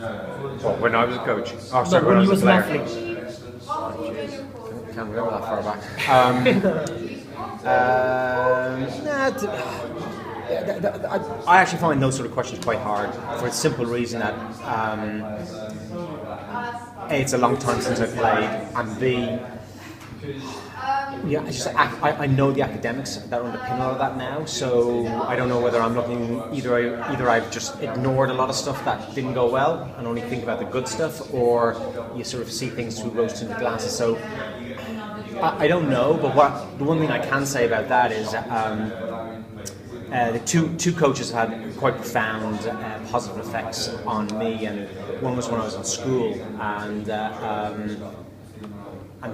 Well, when I was a coach. Oh, sorry, No, when I you was a an player. athlete. Can't remember that far back. I actually find those sort of questions quite hard for the simple reason that A, it's a long time since I played, and B, yeah, I know the academics that underpin all of that now, so I don't know whether I'm looking either I've just ignored a lot of stuff that didn't go well and only think about the good stuff, or you sort of see things through rose-tinted glasses. So I don't know, but the one thing I can say about that is the two coaches had quite profound positive effects on me, and one was when I was in school, and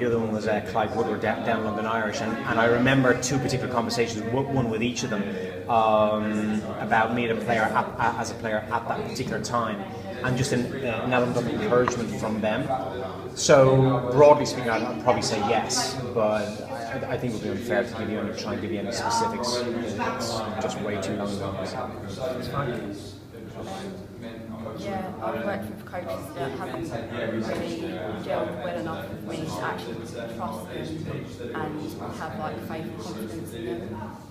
the other one was Clive Woodward down London Irish, and I remember two particular conversations, one with each of them, about me as a player at that particular time, and just an element of encouragement from them. So broadly speaking, I'd probably say yes, but I think it would be unfair to try and give you any specifics. It's just way too long ago. Yeah, I've worked with coaches that haven't really gelled well enough with me to actually trust them and have like faith and confidence in them.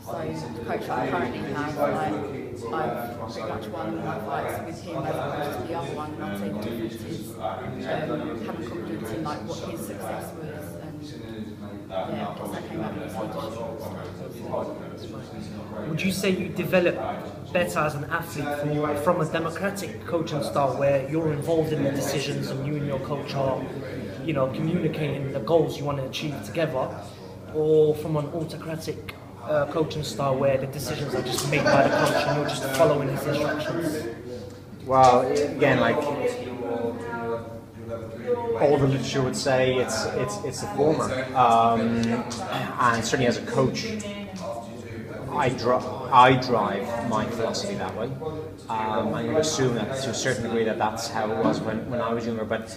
So the coach that I currently have, I've pretty much won my fights with him as opposed to the other one, and I'd say the difference is having confidence in like what his success was, and yeah, because that came out of his leadership. Would you say you develop better as an athlete from a democratic coaching style where you're involved in the decisions and you and your coach are, communicating the goals you want to achieve together, or from an autocratic coaching style where the decisions are just made by the coach and you're just following his instructions? Well, again, like all the literature would say, it's the former, and certainly as a coach, I drive my philosophy that way. I'm going to assume that to a certain degree that's how it was when I was younger. But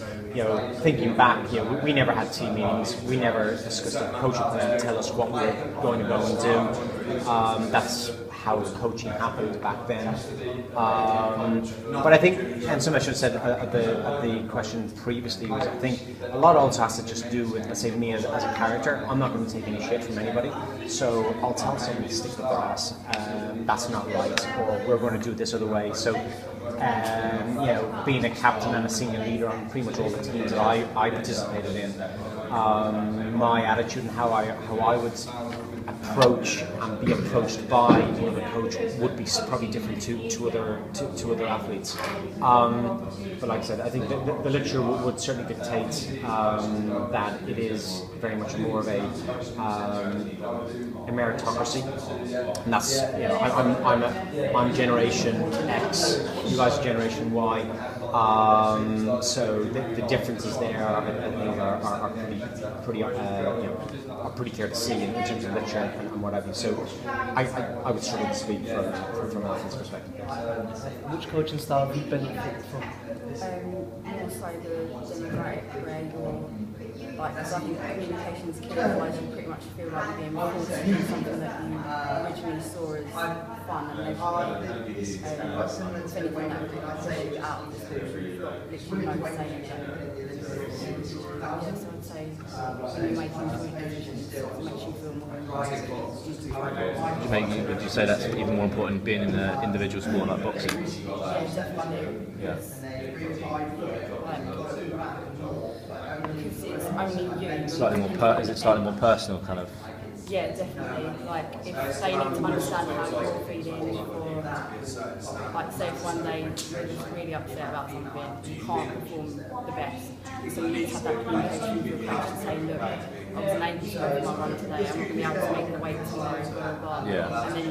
thinking back, we never had team meetings. We never discussed it. The coach would tell us what we were going to go and do. That's how coaching happened back then. But I think, and something I should have said at the question previously was, I think a lot also has to just do with, let's say, me as a character. I'm not going to take any shit from anybody, so I'll tell someone to stick with their ass. That's not right, or we're going to do it this other way. So, being a captain and a senior leader on pretty much all the teams that I participated in, my attitude and how I would approach and be approached by another coach would be probably different to other athletes. But like I said, I think the literature would certainly dictate that it is very much more of a meritocracy, and that's I'm Generation X, you guys are Generation Y. So the differences there, I think, are pretty clear to see in terms of literature and what have you. So I would struggle to speak from an athlete's perspective. Which coaching style have you benefited from? Also the democratic where you're like, because I think communication is key, otherwise you pretty much feel like you're being forced to do something that you originally saw as fun and leisurely. If anything, that would push you out of this country, you've got literally no say in it. So I'd say when you're making joint decisions, it makes you feel more involved. Would you say that's even more important being in an individual sport like boxing? Yeah, definitely. Yeah. Because it's only you. Is it slightly more personal, kind of? Yeah, definitely. Like, if they need to understand how you're feeling, or like, say if one day you're just really upset about something, you can't perform the best, so you need to have that communication with your coach and say, look, I was unable to go for my run today, I'm not going to be able to make the weight tomorrow, blah, blah, blah. Yeah. And then,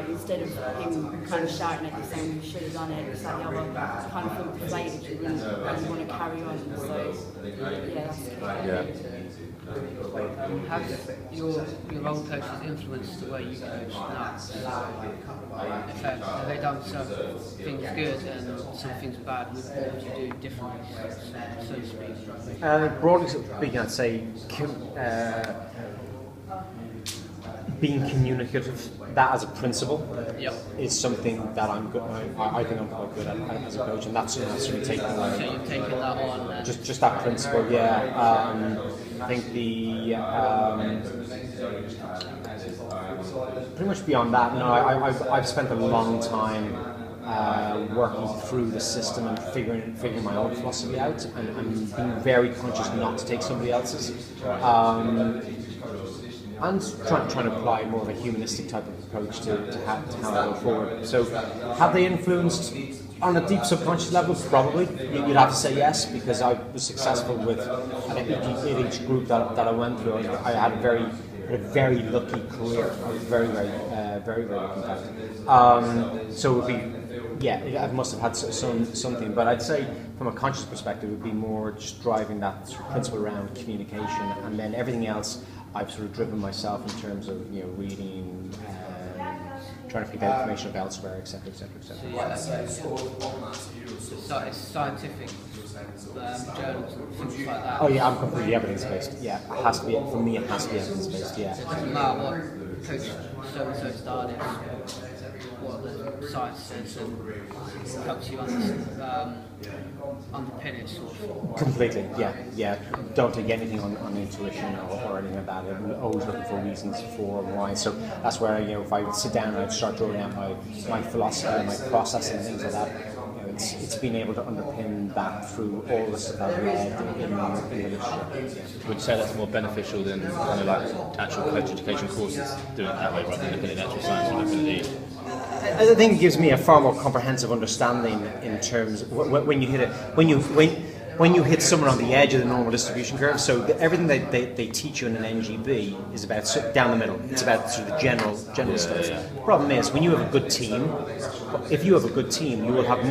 instead of him kind of shouting at you saying you should have done it, it's like the other, you kind of feel deflated, you really want to carry on. So, yeah, that's key. Yeah. Have your old coaches influenced the way you coach now? Have they done some things good and some things bad? What would you do differently, so to speak? Broadly speaking, I'd say being communicative that as a principle Yep. is something that I'm good. I think I'm quite good at as a coach, and that's really taken So away. you've taken that on. And Just that principle, yeah. I think pretty much beyond that. No, I've spent a long time working through the system and figuring my own philosophy out, and being very conscious not to take somebody else's. And trying to apply more of a humanistic type of approach to how I go forward. So, have they influenced on a deep subconscious level? Probably. You'd have to say yes, because I was successful with at each group that I went through. I had a very lucky career. I was very lucky in fact. So it would be, I must have had something. But I'd say from a conscious perspective, it would be more just driving that sort of principle around communication, and then everything else I've sort of driven myself in terms of reading, trying to pick out information about elsewhere, etc., etc., etc. So it's scientific journals and things like that. Oh yeah, I'm completely evidence-based. Yeah, it has to be. For me, it has to be evidence-based. Yeah. So it doesn't matter what coach so-and-so started, what the science says, and helps you underpin it sort of. Completely. Yeah. Don't take anything on intuition or anything like that. I'm always looking for reasons for why. So that's where if I sit down and I'd start drawing out my philosophy, my process, and things like that. It's being able to underpin that through all the stuff I've read in the literature. Would you say that's more beneficial than kind of like actual coach education courses, doing it that way rather than looking at actual science and looking at I think it gives me a far more comprehensive understanding in terms of when you hit it, when you hit someone on the edge of the normal distribution curve. So everything they teach you in an NGB is about down the middle. It's about sort of the general stuff. Yeah. The problem is when you have a good team. If you have a good team, you will have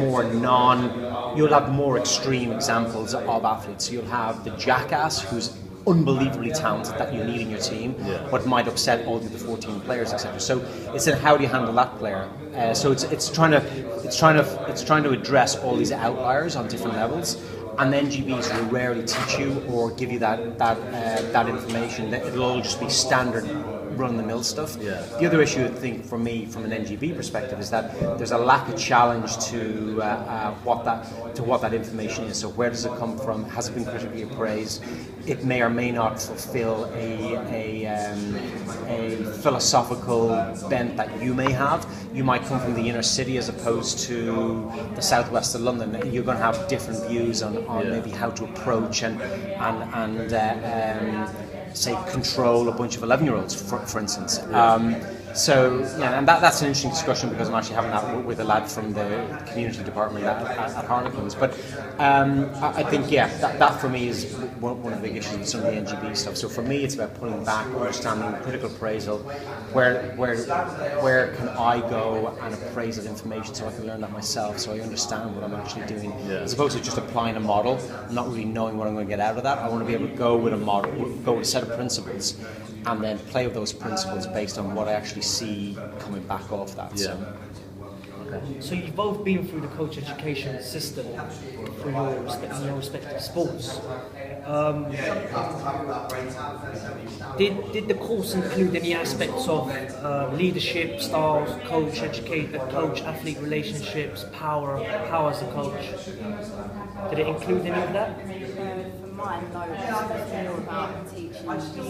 more extreme examples of athletes. You'll have the jackass who's unbelievably talented that you need in your team, but might upset all the other 14 players, etc. So it's in how do you handle that player. So it's trying to address all these outliers on different levels. And the NGBs will rarely teach you or give you that information. It'll all just be standard run-of-the-mill stuff. Yeah. The other issue, I think, for me, from an NGB perspective, is that there's a lack of challenge to what that information is. So where does it come from? Has it been critically appraised? It may or may not fulfil a philosophical bent that you may have. You might come from the inner city as opposed to the southwest of London. You're going to have different views on maybe how to approach and say control a bunch of 11-year-olds, for instance. And that's an interesting discussion because I'm actually having that with a lad from the community department at Harlequins. But I think that for me is one of the big issues with some of the NGB stuff. So for me, it's about pulling back, understanding critical appraisal. Where can I go and appraise that information so I can learn that myself, so I understand what I'm actually doing, as opposed to just applying a model, not really knowing what I'm going to get out of that. I want to be able to go with a model, go with a set of principles, and then play with those principles based on what I actually see coming back off that. Yeah. So you've both been through the coach education system for your respective sports. Did the course include any aspects of leadership styles, coach-athlete relationships, power as a coach? Did it include any of that? For mine, no, it's more about teaching skill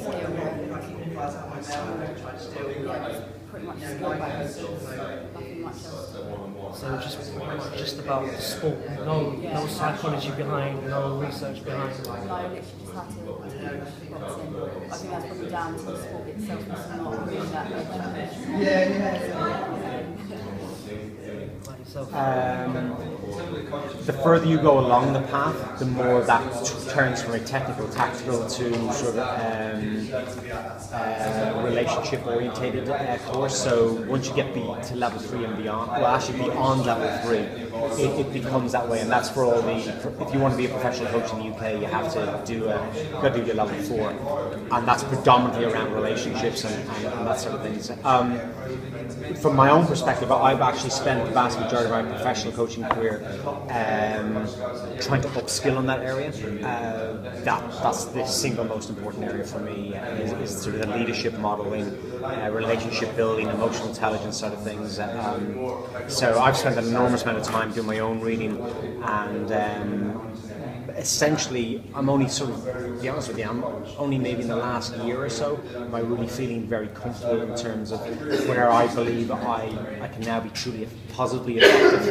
pretty much skill-based, nothing much else. So just about the sport, no psychology behind, no research behind. No, literally just had to teach boxing. I think that's probably down to the sport itself, it's not really that The further you go along the path, the more that turns from a technical, tactical to sort of relationship-orientated course. So once you get to level 3 and beyond, well, actually beyond level 3, it becomes that way, and that's for all the. If you want to be a professional coach in the UK, you have to do your level 4, and that's predominantly around relationships and that sort of things. From my own perspective, I've actually spent the vast majority of my professional coaching career trying to upskill on that area. That's the single most important area for me, is sort of the leadership modeling, relationship building, emotional intelligence side of things. So I've spent an enormous amount of time doing my own reading, and essentially I'm only sort of, to be honest with you, I'm only maybe in the last year or so am I really feeling very comfortable in terms of where I believe I can now be truly positively effective